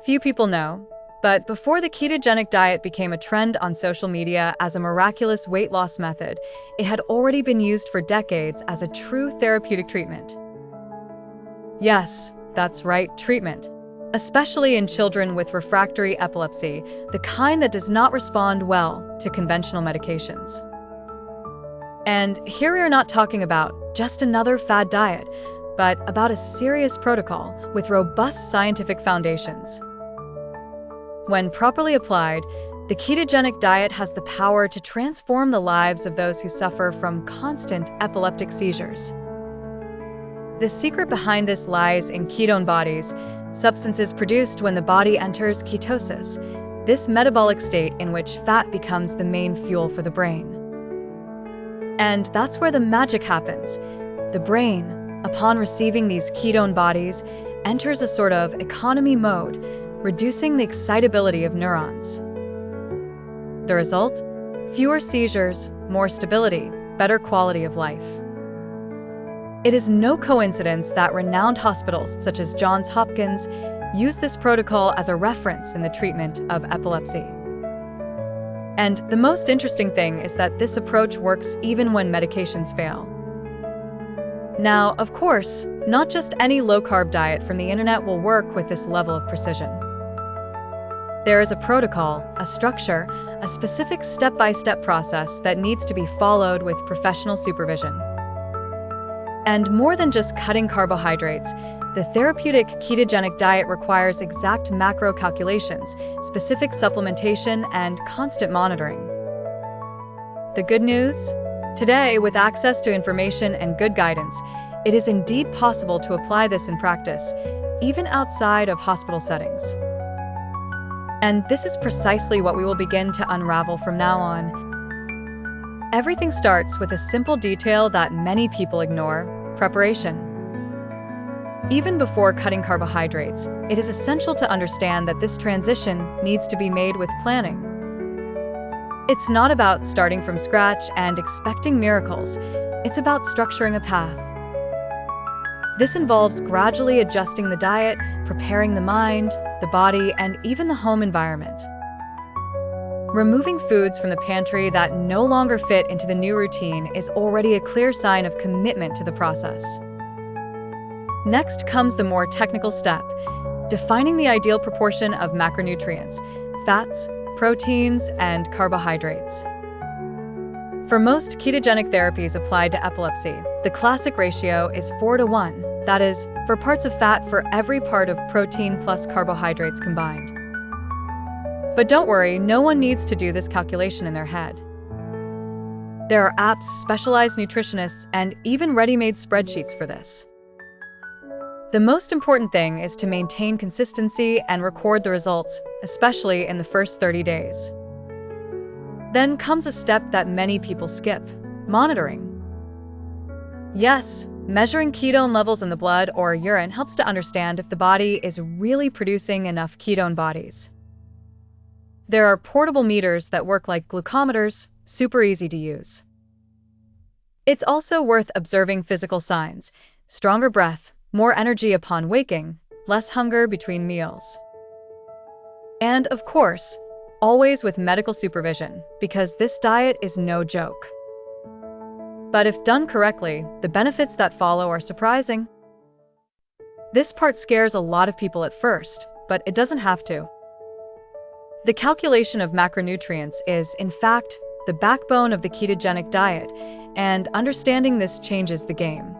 Few people know, but before the ketogenic diet became a trend on social media as a miraculous weight loss method, it had already been used for decades as a true therapeutic treatment. Yes, that's right, treatment. Especially in children with refractory epilepsy, the kind that does not respond well to conventional medications. And here we are not talking about just another fad diet, but about a serious protocol with robust scientific foundations. When properly applied, the ketogenic diet has the power to transform the lives of those who suffer from constant epileptic seizures. The secret behind this lies in ketone bodies, substances produced when the body enters ketosis, this metabolic state in which fat becomes the main fuel for the brain. And that's where the magic happens. The brain, upon receiving these ketone bodies, enters a sort of economy mode, reducing the excitability of neurons. The result? Fewer seizures, more stability, better quality of life. It is no coincidence that renowned hospitals such as Johns Hopkins use this protocol as a reference in the treatment of epilepsy. And the most interesting thing is that this approach works even when medications fail. Now, of course, not just any low-carb diet from the internet will work with this level of precision. There is a protocol, a structure, a specific step-by-step process that needs to be followed with professional supervision. And more than just cutting carbohydrates, the therapeutic ketogenic diet requires exact macro calculations, specific supplementation, and constant monitoring. The good news? Today, with access to information and good guidance, it is indeed possible to apply this in practice, even outside of hospital settings. And this is precisely what we will begin to unravel from now on. Everything starts with a simple detail that many people ignore: preparation. Even before cutting carbohydrates, it is essential to understand that this transition needs to be made with planning. It's not about starting from scratch and expecting miracles. It's about structuring a path. This involves gradually adjusting the diet, preparing the mind, the body, and even the home environment. Removing foods from the pantry that no longer fit into the new routine is already a clear sign of commitment to the process. Next comes the more technical step: defining the ideal proportion of macronutrients, fats, proteins, and carbohydrates. For most ketogenic therapies applied to epilepsy, the classic ratio is 4:1, that is, 4 parts of fat for every part of protein plus carbohydrates combined. But don't worry, no one needs to do this calculation in their head. There are apps, specialized nutritionists, and even ready-made spreadsheets for this. The most important thing is to maintain consistency and record the results, especially in the first 30 days. Then comes a step that many people skip: monitoring. Yes, measuring ketone levels in the blood or urine helps to understand if the body is really producing enough ketone bodies. There are portable meters that work like glucometers, super easy to use. It's also worth observing physical signs: stronger breath, more energy upon waking, less hunger between meals. And of course, always with medical supervision, because this diet is no joke. But if done correctly, the benefits that follow are surprising. This part scares a lot of people at first, but it doesn't have to. The calculation of macronutrients is, in fact, the backbone of the ketogenic diet, and understanding this changes the game.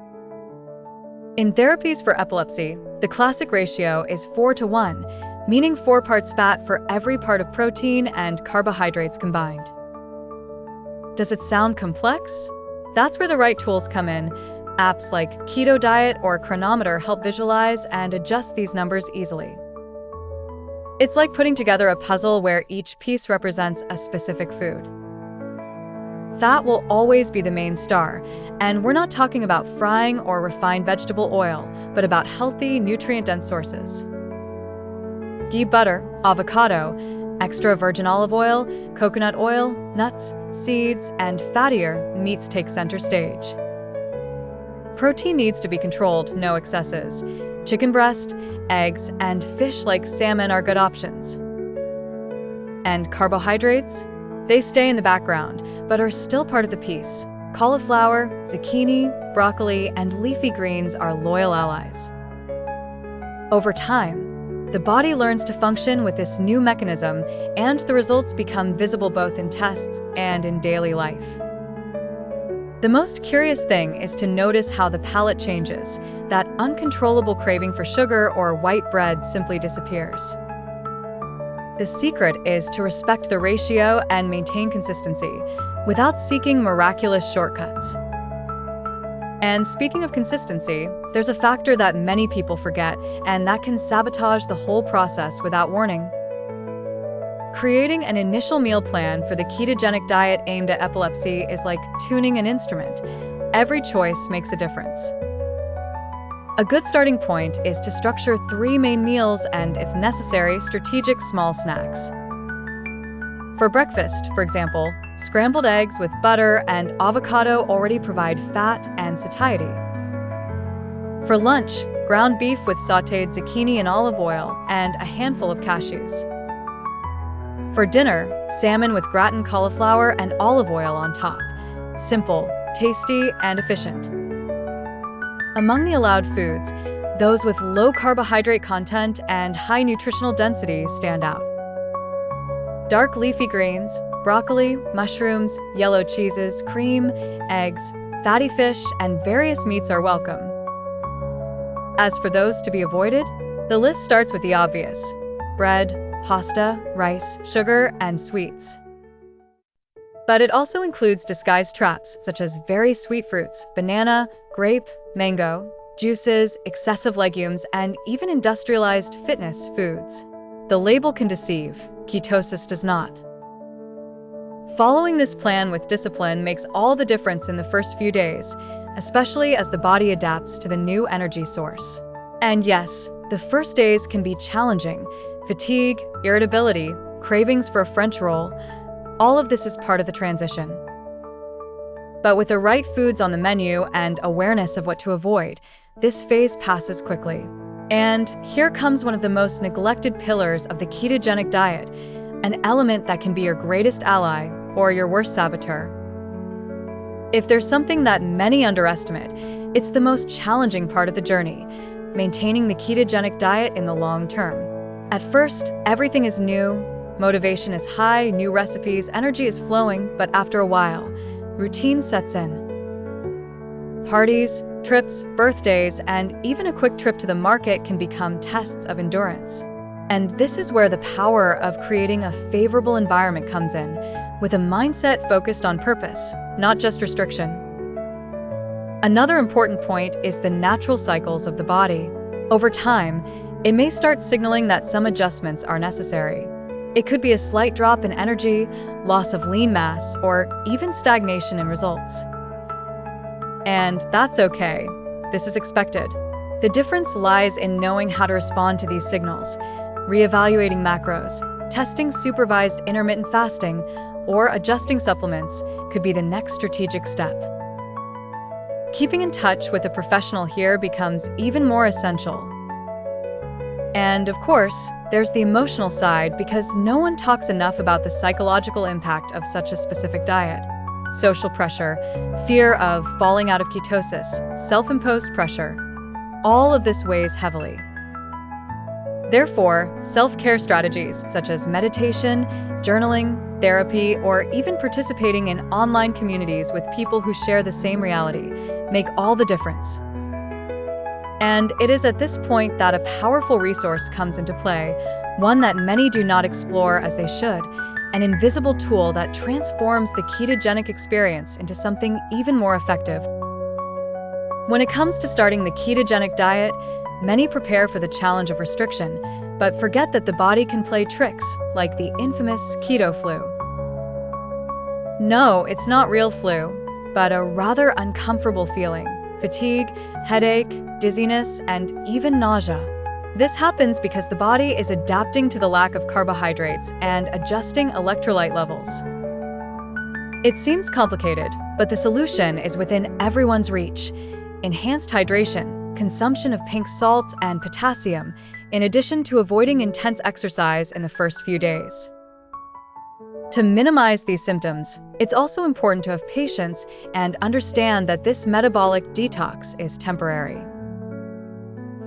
In therapies for epilepsy, the classic ratio is 4:1, meaning 4 parts fat for every part of protein and carbohydrates combined. Does it sound complex? That's where the right tools come in. Apps like Keto Diet or Chronometer help visualize and adjust these numbers easily. It's like putting together a puzzle where each piece represents a specific food. Fat will always be the main star, and we're not talking about frying or refined vegetable oil, but about healthy, nutrient-dense sources. Ghee, butter, avocado, extra virgin olive oil, coconut oil, nuts, seeds, and fattier meats take center stage. Protein needs to be controlled, no excesses. Chicken breast, eggs, and fish like salmon are good options. And carbohydrates? They stay in the background, but are still part of the piece. Cauliflower, zucchini, broccoli, and leafy greens are loyal allies. Over time, the body learns to function with this new mechanism, and the results become visible both in tests and in daily life. The most curious thing is to notice how the palate changes. That uncontrollable craving for sugar or white bread simply disappears. The secret is to respect the ratio and maintain consistency, without seeking miraculous shortcuts. And speaking of consistency, there's a factor that many people forget, and that can sabotage the whole process without warning. Creating an initial meal plan for the ketogenic diet aimed at epilepsy is like tuning an instrument. Every choice makes a difference. A good starting point is to structure 3 main meals and, if necessary, strategic small snacks. For breakfast, for example, scrambled eggs with butter and avocado already provide fat and satiety. For lunch, ground beef with sautéed zucchini and olive oil and a handful of cashews. For dinner, salmon with gratin cauliflower and olive oil on top. Simple, tasty, and efficient. Among the allowed foods, those with low carbohydrate content and high nutritional density stand out. Dark leafy greens, broccoli, mushrooms, yellow cheeses, cream, eggs, fatty fish, and various meats are welcome. As for those to be avoided, the list starts with the obvious: bread, pasta, rice, sugar, and sweets. But it also includes disguised traps such as very sweet fruits, banana, grape, mango, juices, excessive legumes, and even industrialized fitness foods. The label can deceive, ketosis does not. Following this plan with discipline makes all the difference in the first few days, especially as the body adapts to the new energy source. And yes, the first days can be challenging. Fatigue, irritability, cravings for a French roll, all of this is part of the transition. But with the right foods on the menu and awareness of what to avoid, this phase passes quickly. And here comes one of the most neglected pillars of the ketogenic diet, an element that can be your greatest ally or your worst saboteur. If there's something that many underestimate, it's the most challenging part of the journey: maintaining the ketogenic diet in the long term. At first, everything is new, motivation is high, new recipes, energy is flowing, but after a while, routine sets in. Parties, trips, birthdays, and even a quick trip to the market can become tests of endurance. And this is where the power of creating a favorable environment comes in, with a mindset focused on purpose, not just restriction. Another important point is the natural cycles of the body. Over time, it may start signaling that some adjustments are necessary. It could be a slight drop in energy, loss of lean mass, or even stagnation in results. And that's okay. This is expected. The difference lies in knowing how to respond to these signals. Reevaluating macros, testing supervised intermittent fasting, or adjusting supplements could be the next strategic step. Keeping in touch with a professional here becomes even more essential. And of course, there's the emotional side, because no one talks enough about the psychological impact of such a specific diet. Social pressure, fear of falling out of ketosis, self-imposed pressure, all of this weighs heavily. Therefore, self-care strategies such as meditation, journaling, therapy, or even participating in online communities with people who share the same reality make all the difference. And it is at this point that a powerful resource comes into play, one that many do not explore as they should, an invisible tool that transforms the ketogenic experience into something even more effective. When it comes to starting the ketogenic diet, many prepare for the challenge of restriction, but forget that the body can play tricks, like the infamous keto flu. No, it's not real flu, but a rather uncomfortable feeling: fatigue, headache, dizziness, and even nausea. This happens because the body is adapting to the lack of carbohydrates and adjusting electrolyte levels. It seems complicated, but the solution is within everyone's reach: enhanced hydration, consumption of pink salt, and potassium, in addition to avoiding intense exercise in the first few days. To minimize these symptoms, it's also important to have patience and understand that this metabolic detox is temporary.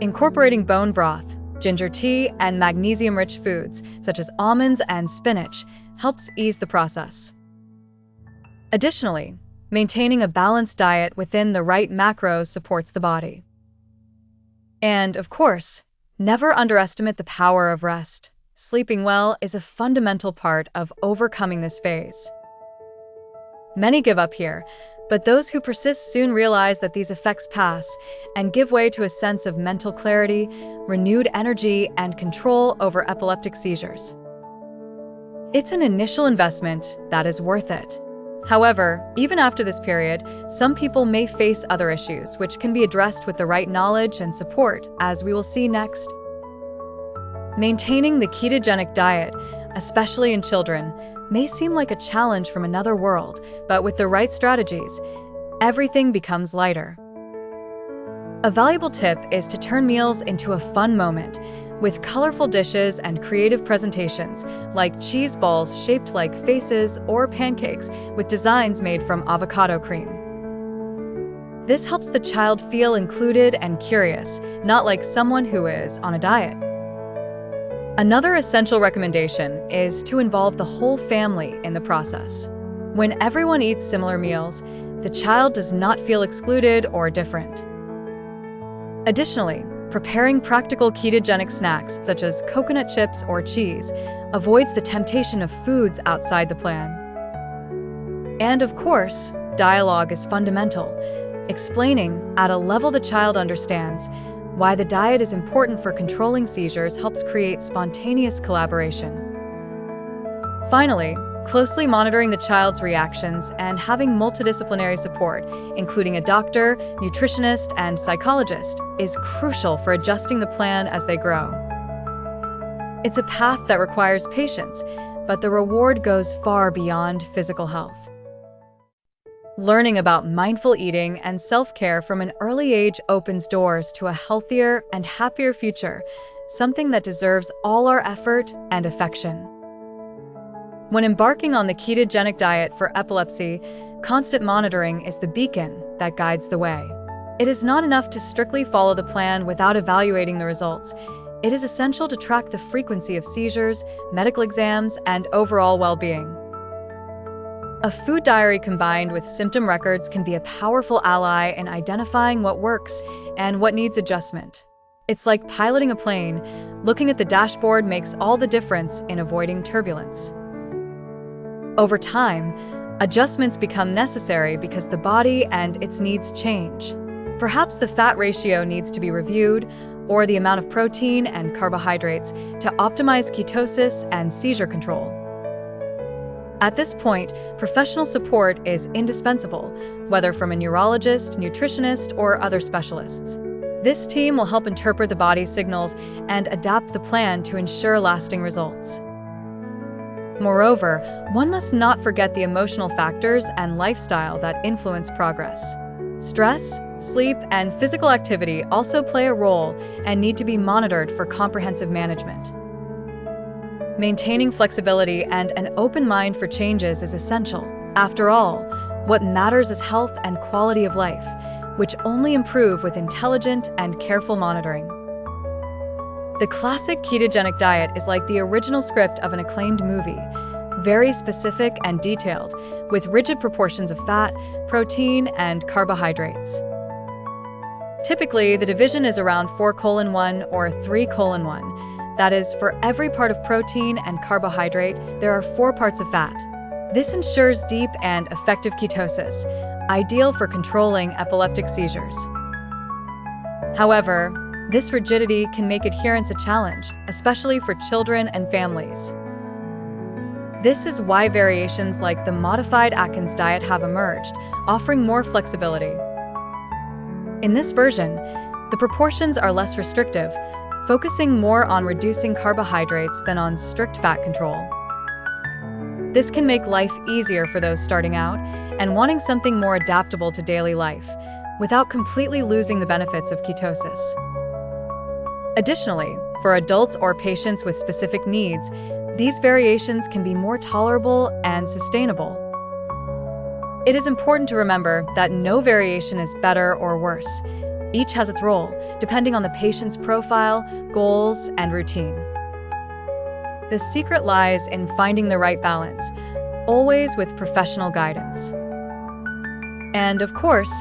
Incorporating bone broth, ginger tea, and magnesium-rich foods, such as almonds and spinach, helps ease the process. Additionally, maintaining a balanced diet within the right macros supports the body. And, of course, never underestimate the power of rest. Sleeping well is a fundamental part of overcoming this phase. Many give up here, but those who persist soon realize that these effects pass and give way to a sense of mental clarity, renewed energy, and control over epileptic seizures. It's an initial investment that is worth it. However, even after this period, some people may face other issues, which can be addressed with the right knowledge and support, as we will see next. Maintaining the ketogenic diet, especially in children, may seem like a challenge from another world, but with the right strategies, everything becomes lighter. A valuable tip is to turn meals into a fun moment, with colorful dishes and creative presentations, like cheese balls shaped like faces or pancakes with designs made from avocado cream. This helps the child feel included and curious, not like someone who is on a diet. Another essential recommendation is to involve the whole family in the process. When everyone eats similar meals, the child does not feel excluded or different. Additionally, preparing practical ketogenic snacks such as coconut chips or cheese avoids the temptation of foods outside the plan. And of course, dialogue is fundamental, explaining at a level the child understands why the diet is important for controlling seizures helps create spontaneous collaboration. Finally, closely monitoring the child's reactions and having multidisciplinary support, including a doctor, nutritionist, and psychologist, is crucial for adjusting the plan as they grow. It's a path that requires patience, but the reward goes far beyond physical health. Learning about mindful eating and self-care from an early age opens doors to a healthier and happier future, something that deserves all our effort and affection. When embarking on the ketogenic diet for epilepsy, constant monitoring is the beacon that guides the way. It is not enough to strictly follow the plan without evaluating the results. It is essential to track the frequency of seizures, medical exams, and overall well-being. A food diary combined with symptom records can be a powerful ally in identifying what works and what needs adjustment. It's like piloting a plane. Looking at the dashboard makes all the difference in avoiding turbulence. Over time, adjustments become necessary because the body and its needs change. Perhaps the fat ratio needs to be reviewed, or the amount of protein and carbohydrates to optimize ketosis and seizure control. At this point, professional support is indispensable, whether from a neurologist, nutritionist, or other specialists. This team will help interpret the body's signals and adapt the plan to ensure lasting results. Moreover, one must not forget the emotional factors and lifestyle that influence progress. Stress, sleep, and physical activity also play a role and need to be monitored for comprehensive management. Maintaining flexibility and an open mind for changes is essential. After all, what matters is health and quality of life, which only improve with intelligent and careful monitoring. The classic ketogenic diet is like the original script of an acclaimed movie, very specific and detailed, with rigid proportions of fat, protein, and carbohydrates. Typically, the division is around 4:1 or 3:1. That is, for every part of protein and carbohydrate, there are 4 parts of fat. This ensures deep and effective ketosis, ideal for controlling epileptic seizures. However, this rigidity can make adherence a challenge, especially for children and families. This is why variations like the modified Atkins diet have emerged, offering more flexibility. In this version, the proportions are less restrictive, focusing more on reducing carbohydrates than on strict fat control. This can make life easier for those starting out and wanting something more adaptable to daily life, without completely losing the benefits of ketosis. Additionally, for adults or patients with specific needs, these variations can be more tolerable and sustainable. It is important to remember that no variation is better or worse. Each has its role, depending on the patient's profile, goals, and routine. The secret lies in finding the right balance, always with professional guidance. And of course,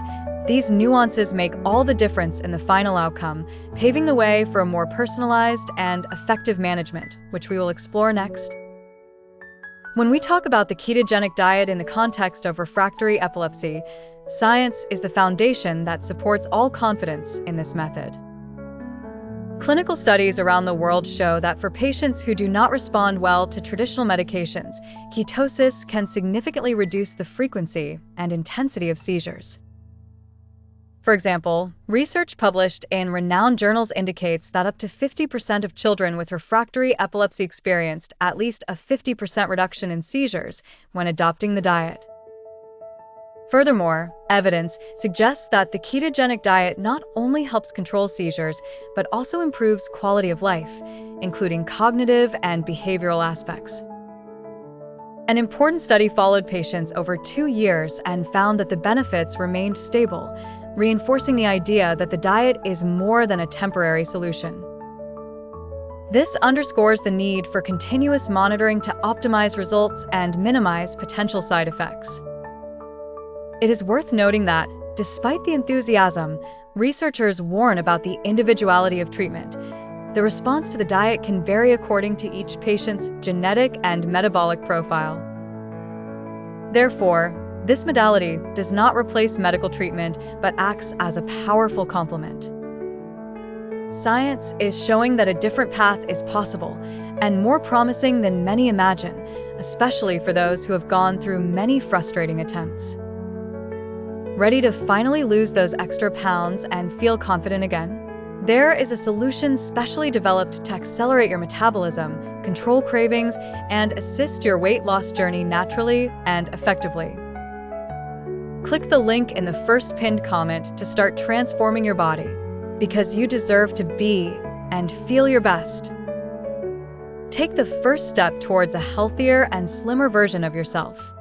these nuances make all the difference in the final outcome, paving the way for a more personalized and effective management, which we will explore next. When we talk about the ketogenic diet in the context of refractory epilepsy, science is the foundation that supports all confidence in this method. Clinical studies around the world show that for patients who do not respond well to traditional medications, ketosis can significantly reduce the frequency and intensity of seizures. For example, research published in renowned journals indicates that up to 50% of children with refractory epilepsy experienced at least a 50% reduction in seizures when adopting the diet. Furthermore, evidence suggests that the ketogenic diet not only helps control seizures, but also improves quality of life, including cognitive and behavioral aspects. An important study followed patients over 2 years and found that the benefits remained stable, reinforcing the idea that the diet is more than a temporary solution. This underscores the need for continuous monitoring to optimize results and minimize potential side effects. It is worth noting that, despite the enthusiasm, researchers warn about the individuality of treatment. The response to the diet can vary according to each patient's genetic and metabolic profile. Therefore, this modality does not replace medical treatment, but acts as a powerful complement. Science is showing that a different path is possible, and more promising than many imagine, especially for those who have gone through many frustrating attempts. Ready to finally lose those extra pounds and feel confident again? There is a solution specially developed to accelerate your metabolism, control cravings, and assist your weight loss journey naturally and effectively. Click the link in the first pinned comment to start transforming your body, because you deserve to be and feel your best. Take the first step towards a healthier and slimmer version of yourself.